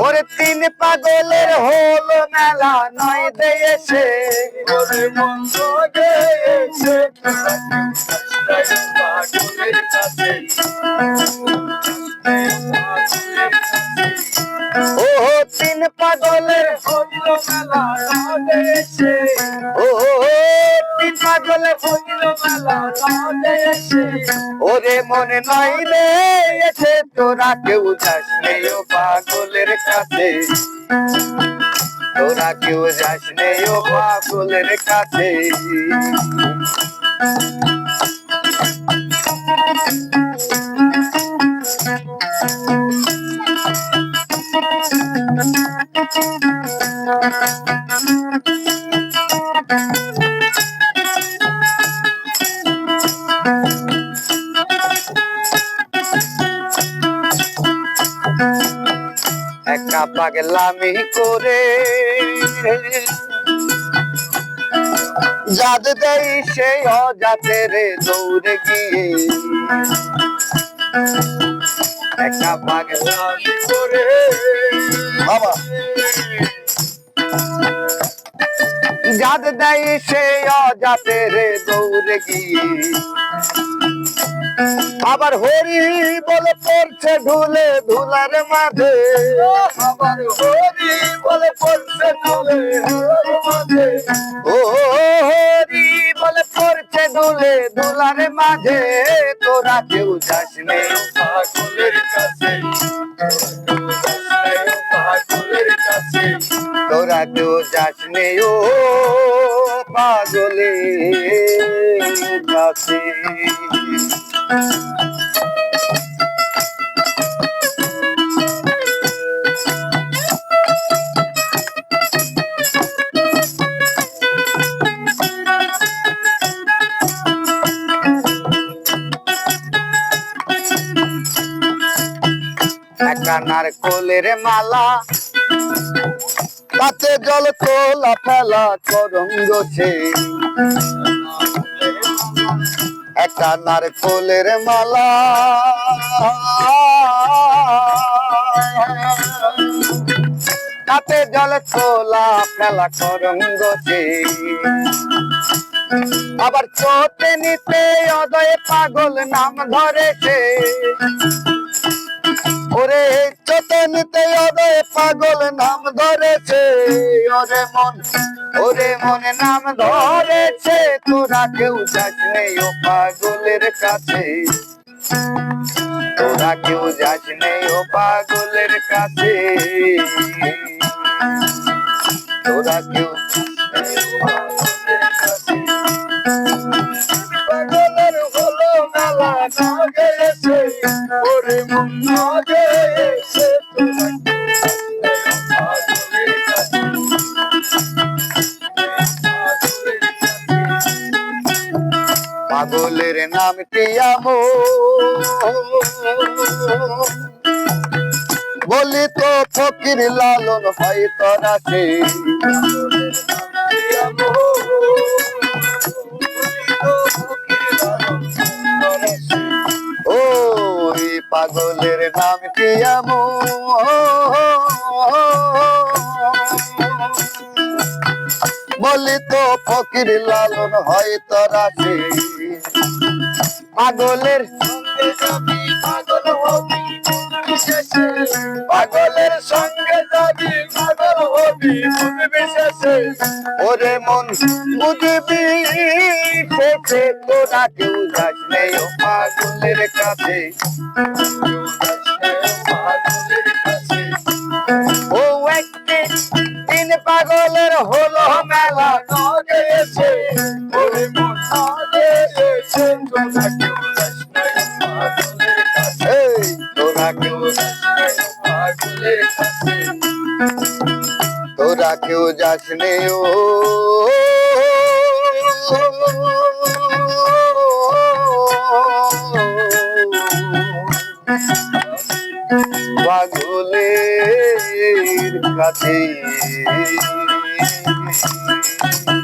ওরে তিন পাগলের হলো মেলা নয় দেশে ওরে মন্দ গেছে পাগলের কাছে ও তিন পাগলের হইল মেলা দেশে ও তিন পাগলের হইল মেলা দেশে ওরে মনে নয় দেশে তোরা কেউ যাস নেই ও পাগলের কাছে তোরা কেউ যাস নেই ও পাগলের কাছে একা পাগলামি করে যাদ দেই সেই অজাতের দৌড়ে গিয়ে একা পাগলামি করে বাবা যাদ দেই সেই অজাতের দৌড়ে গিয়ে আবার হরি বলে পড়ছে ঢুলে ধুলার মাঝে আবার হরি বলে পড়ছে ঢুলে মাঝে ও হরি বলে পড়ছে ঢুলে ধুলার মাঝে তোরা কেউ যাস নে পাগলের কাছে পাগলের কাছে তোরা কেউ যাস নে ও পাগলের কাছে কানার কোলের মালা তাতে জল তোলা ফেলা করঙ্গ সে কানার কোলের মালা তাতে জল তোলা ফেলা করঙ্গ সে আবার চোখে নিতে অদয় পাগল নাম ধরেছে ওরে চোখে নিতে অদয় পাগল নাম ধরেছে ওরে মনে নাম ধরেছে তোরা কেউ যাস নেই ও পাগলের কাছে তোরা কেউ যাস নেই ও পাগলের কাছে তোরা কেউ পাগলের হলো মেলা না গেছে ওরে মন না গেছে পাগলের নাম কি আমো বলি তো ফকির লালন হয় তোরা সে ওই পাগলের নাম কি আমো বলি তো ফকির লালন হয় তোরা সে পাগলের সঙ্গে যাবি পাগল হবি বিশেষে পাগলের সঙ্গে যাবি পাগল হবি বিশেষে ওরে মন বুঝবি শেষে তোরা কেউ যাস নেই ও পাগলের কাছে পাগলের কাছে ও একটি তিন পাগলের হলো মেলা না গেছে ওরে মন না গেছে তোরা কেউ যাস নাই পাগলের কাছে এই তোরা কেউ পাগলের কাছে তোরা কেউ যাস নেই ও পাগলের কাছে রে